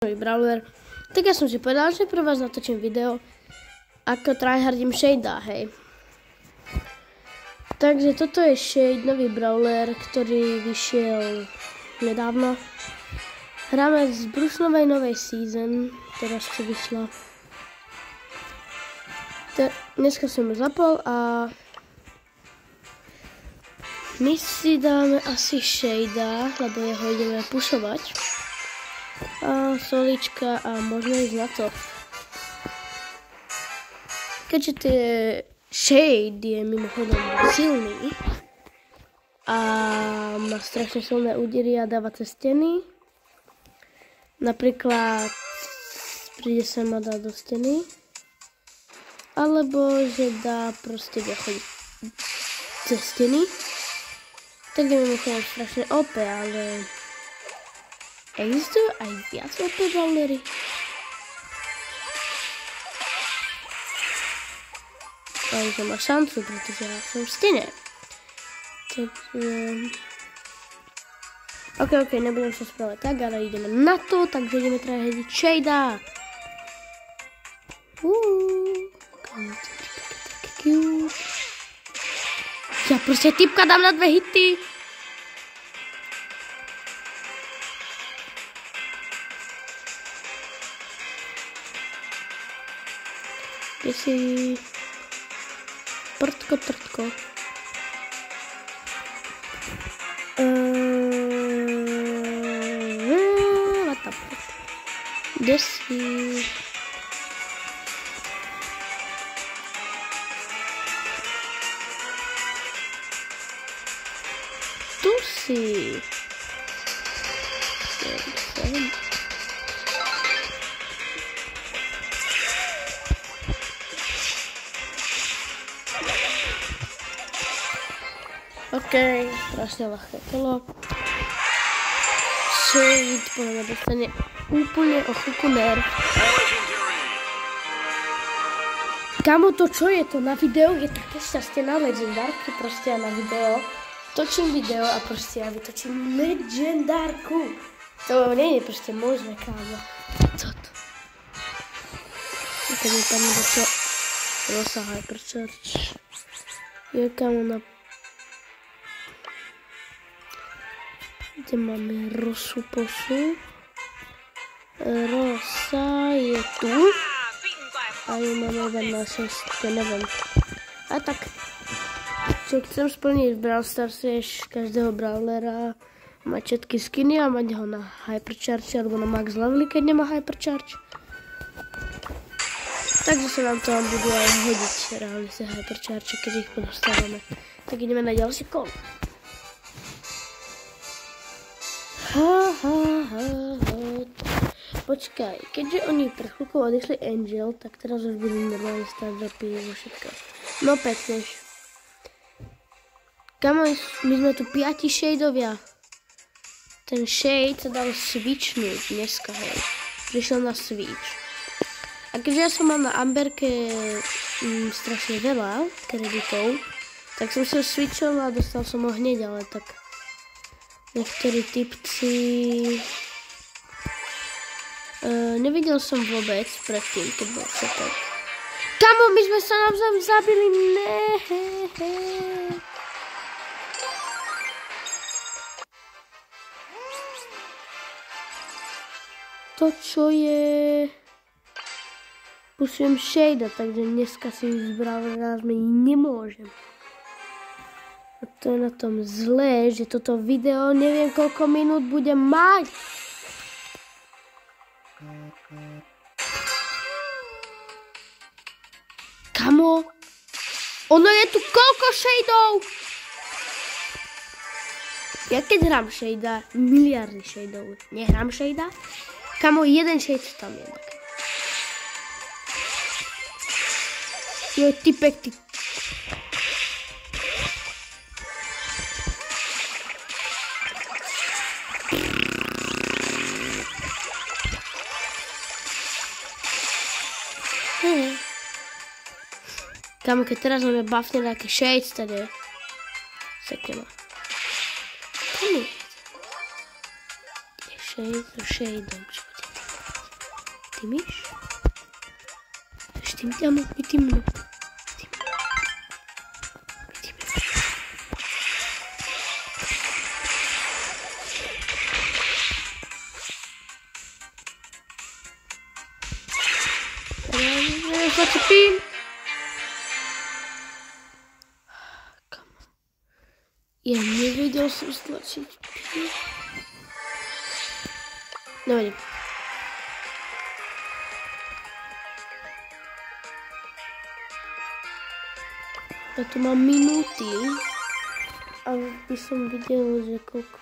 Brawler. Tak ja som si povedal, že pre vás natočím video, ako tryhardím Shadea, hej. Takže toto je Shade, nový brawler, ktorý vyšiel nedávno. Hráme z Brusnovej novej season, teraz čo vyšla. Dneska som ju zapol a my si dáme asi Shadea, lebo jeho ideme pušovať. A solička a možno ísť na to. Keďže tie Shade je mimochodom silný a má strašne silné údery a dáva cez steny. Napríklad príde sem a dá do steny. Alebo že dá proste vychodiť cez steny. Tak je mimochodom strašne OP, ale existujú aj viac OP brawlery. Ale to má šancu, pretože ja som v stene. Takže OK, nebudem sa správať tak, ale ideme na to, takže ideme tryhardiť Shadea. Ja proste typka dám na 2 hity. Kde si prtko. Kde si? Tu si. OK, strašne ľahké telo. Shade, podľa mňa dostane úplne o chvíľku nerv. Kamo, to čo je to na videu? Je také šťastie na legendárky, proste ja na video. Točím video a proste ja vytočím legendárku. To nie je proste možné, kámo. Co to? Keď mi tam do čo Rosa Hypercharge. Je kámo na... Kde máme Rosu posu? Rosa je tu. A ju máme 1 na 6, to neviem. A tak, čo chcem splniť v Brawl Stars je každého brawlera mať všetky skiny a mať ho na Hypercharge alebo na Max Levely, keď nemá Hypercharge. Takže sa nám to budú aj hodiť reálne sa Hypercharge, keď ich podostávame. Tak ideme na ďalší kolo. Počkaj, keďže oni pred chvíľkou odišli Angel, tak teraz už budú normálne stať dropy vo všetko. No pekneš. Kamo, my sme tu 5 Shadeovia. Ten Shade sa dal switchnúť dneska, hej. Prišiel na switch. A keďže ja som mal na Amberke strašne veľa kreditov, tak som sa switchol a dostal som ho hneď, ale tak niektorí typci... nevidel som vôbec predtým, keď bol všetko. Kamo, my sme sa navzájom zabili, To čo je... Pusím Shadea, takže dneska si zbravármi nemôžem. A to je na tom zlé, že toto video neviem koľko minút bude mať. Kamo, ono je tu koľko Shadeov? Ja keď hrám Shadea, miliardy Shadeov. Nehrám Shadea? Kamo, jeden Shade tam je. Jo, typek, ty. Kamo, keď teraz máme buffne nejaké Shades tady. Sekne ma. Kamo. Je Shade so Shadeom. Ty myš? Ty mi mnou. Začepím. Ja nevedel som stlačiť pín. Nevadí. Ja tu mám minúty. A by som videl, že koľko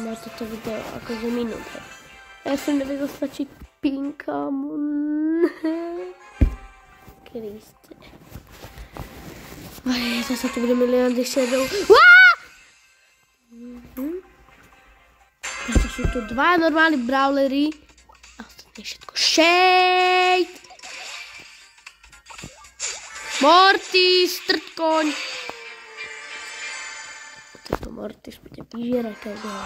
má toto video akože minúta. Ja som nevedel stlačiť pín, kámo. Kriste. Aj, zase tu bude miliardy shadov. Preto sú tu dva normálni brawlery. A ostatné všetko shade. Mortis, trtkoň. Tento Mortis bude vyžierať každého.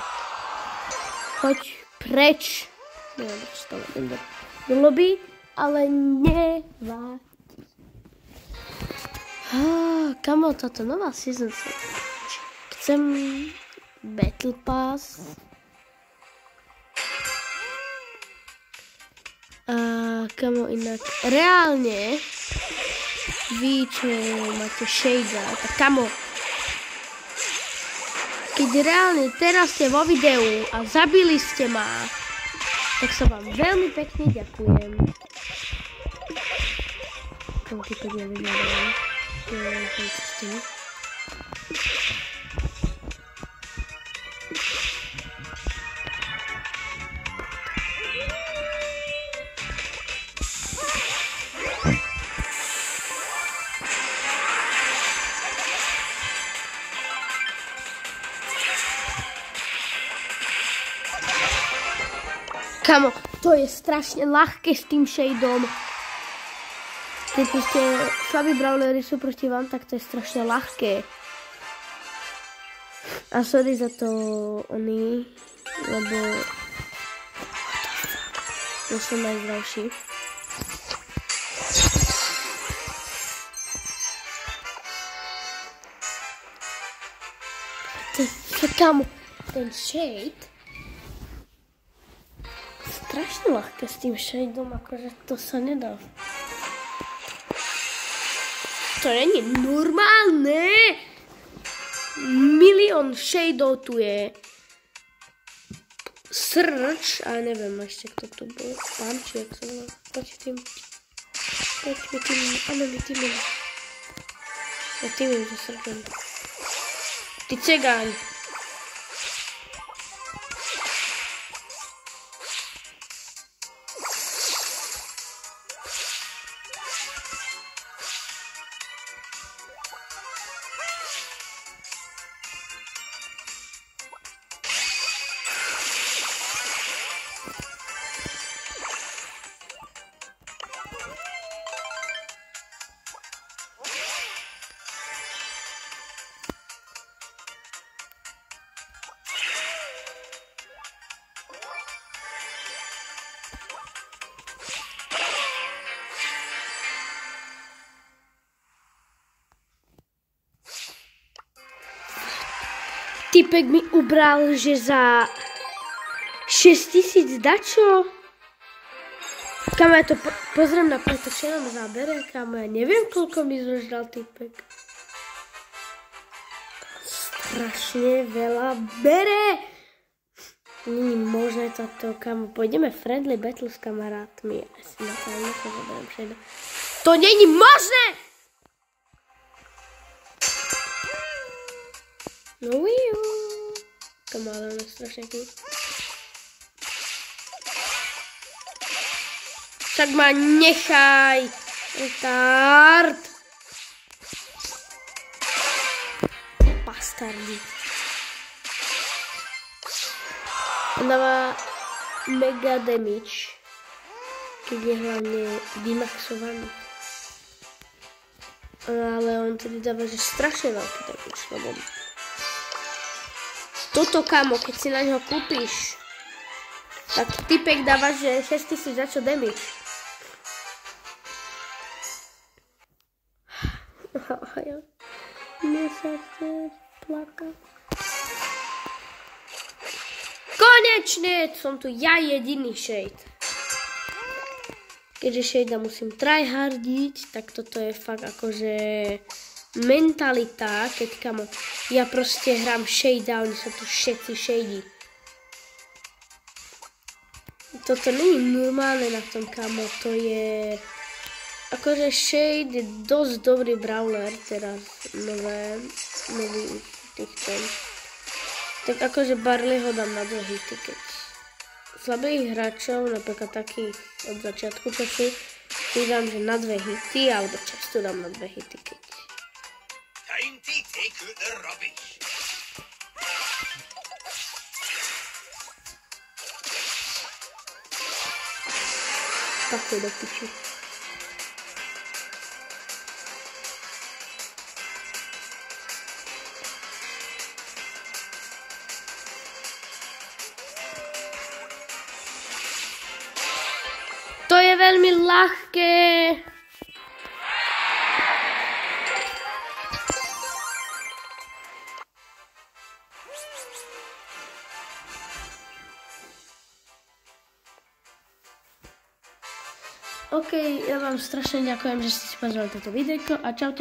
Choď preč. Neviem, čo to len do lobby, ale nevadí. Kamo, táto nová season sa chcem Battle Pass. A kamo, inak reálne vy, čo máte Shadea, tak kamo, keď reálne teraz ste vo videu a zabili ste ma, tak sa vám veľmi pekne ďakujem. Kamo, keď to nevedel. Kamo, to je strašne ľahké s tým shadeom. Keď proste slabí brawlery sú proti vám, tak to je strašne ľahké. A sorry za to oni, lebo ja som najzdravší. Kamo, ten shade strašne ľahké s tým shadeom, akože to sa nedá. To není normálne. Milión shadeov tu je. Srč, ale neviem ešte, kto to bol. Pán, či jak sa volá. Poďme tým. Áno, my tým. Ja tým so srčom. Ty cegáň. Typek mi ubral, že za 6000 dačo. Kamo, ja to pozriem na pretočenom zábere, kamo, ja neviem, koľko mi zožral typek. Strašne veľa bere. Není možné toto, kamo, pôjdeme friendly battle s kamarátmi. Ja si na to nepozoberiem všetko. To není možné! No wiu. Kamo, ale ono strašne kľúč. Tak ma nechaj. Retard. Bastardi. On dáva mega damage. Keď je hlavne vymaxovaný. Ale on tedy dáva, že strašne veľký damage. Lebo toto, kamo, keď si na ňo kúpiš, tak typek dáva, že 6000 za čo damage. Mne sa chce plakať. Konečne som tu ja jediný Shade. Keďže Shadea musím tryhardiť, tak toto je fakt akože mentalita, keď kamo, ja proste hrám Shadea, oni sú tu všetci Shady. Toto nie je normálne na tom, kamo, to je... Akože Shade je dosť dobrý brawler, teraz nový týchto. Tak akože Barley ho dám na 2 hity, keď slabých hráčov, napríklad takých od začiatku času, dám, že na 2 hity, alebo často dám na 2 hity, keď. Time to take out the rubbish. Také do piči. To je veľmi ľahké. OK, ja vám strašne ďakujem, že ste si pozreli toto videjko a čaute.